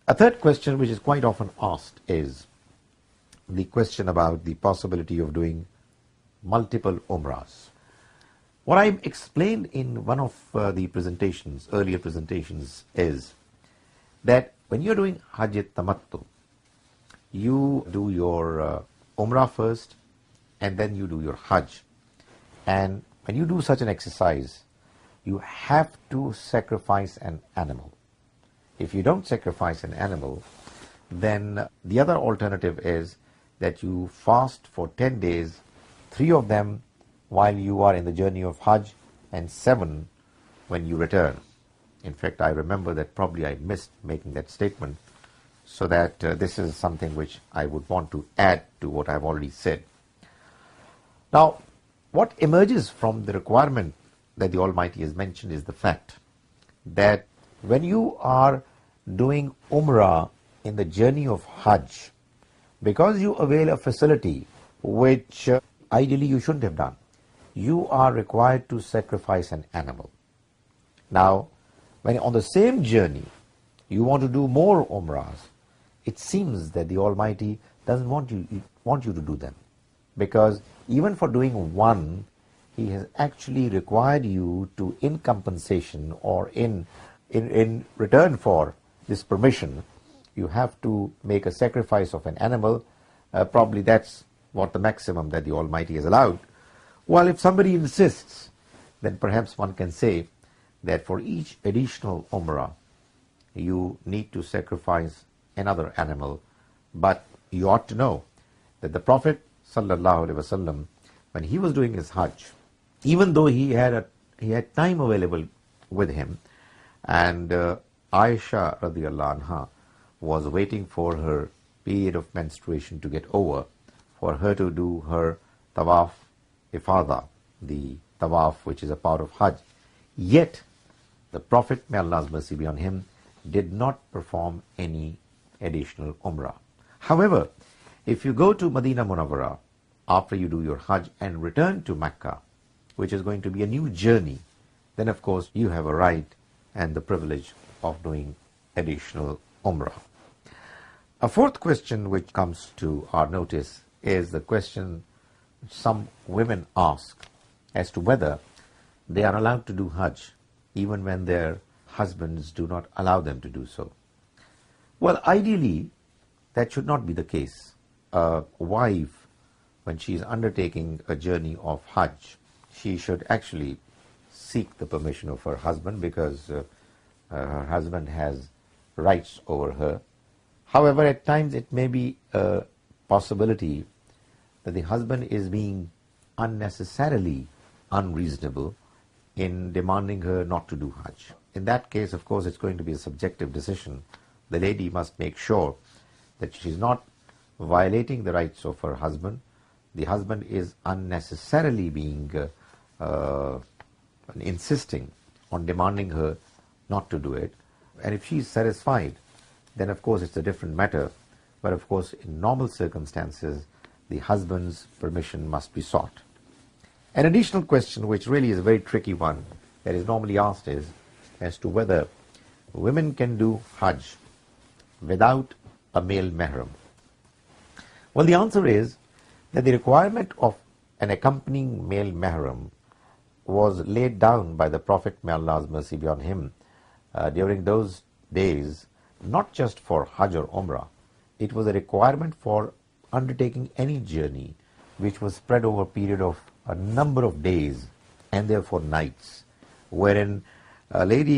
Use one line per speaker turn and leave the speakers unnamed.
A third question which is quite often asked is the question about the possibility of doing multiple umrahs. What I explained in one of the presentations, earlier presentations, is that when you're doing Hajj Tamattu, you do your umrah first and then you do your Hajj. And when you do such an exercise, you have to sacrifice an animal. If you don't sacrifice an animal, then the other alternative is that you fast for 10 days, 3 of them while you are in the journey of Hajj and 7 when you return. In fact, I remember that probably I missed making that statement, so that this is something which I would want to add to what I've already said. Now, what emerges from the requirement that the Almighty has mentioned is the fact that when you are doing Umrah in the journey of Hajj, because you avail a facility which ideally you shouldn't have done, you are required to sacrifice an animal. Now, when on the same journey you want to do more Umrahs, it seems that the Almighty doesn't want you to do them, because even for doing one, He has actually required you to, in compensation or in return for this permission, you have to make a sacrifice of an animal. Probably that's what the maximum that the Almighty has allowed. Well, if somebody insists, then perhaps one can say that for each additional Umrah, you need to sacrifice another animal. But you ought to know that the Prophet sallallahu alaihi wasallam, when he was doing his Hajj, even though he had time available with him, and Aisha radiallahu anha was waiting for her period of menstruation to get over, for her to do her tawaf ifada, the tawaf which is a part of Hajj. Yet the Prophet, may Allah's mercy be on him, did not perform any additional Umrah. However, if you go to Medina Munawwara after you do your Hajj and return to Mecca, which is going to be a new journey, then of course you have a right and the privilege of doing additional Umrah. A fourth question which comes to our notice is the question some women ask as to whether they are allowed to do Hajj even when their husbands do not allow them to do so. Well, ideally, that should not be the case. A wife, when she is undertaking a journey of Hajj, she should actually seek the permission of her husband, because her husband has rights over her. However, at times it may be a possibility that the husband is being unnecessarily unreasonable in demanding her not to do Hajj. In that case, of course, it's going to be a subjective decision. The lady must make sure that she's not violating the rights of her husband. The husband is unnecessarily being insisting on demanding her not to do it. And if she's satisfied, then of course it's a different matter. But of course, in normal circumstances, the husband's permission must be sought. An additional question, which really is a very tricky one, that is normally asked, is as to whether women can do Hajj without a male mahram. Well, the answer is that the requirement of an accompanying male mahram was laid down by the Prophet, may Allah's mercy be on him, during those days, not just for Hajj or Umrah. It was a requirement for undertaking any journey which was spread over a period of a number of days and therefore nights, wherein a lady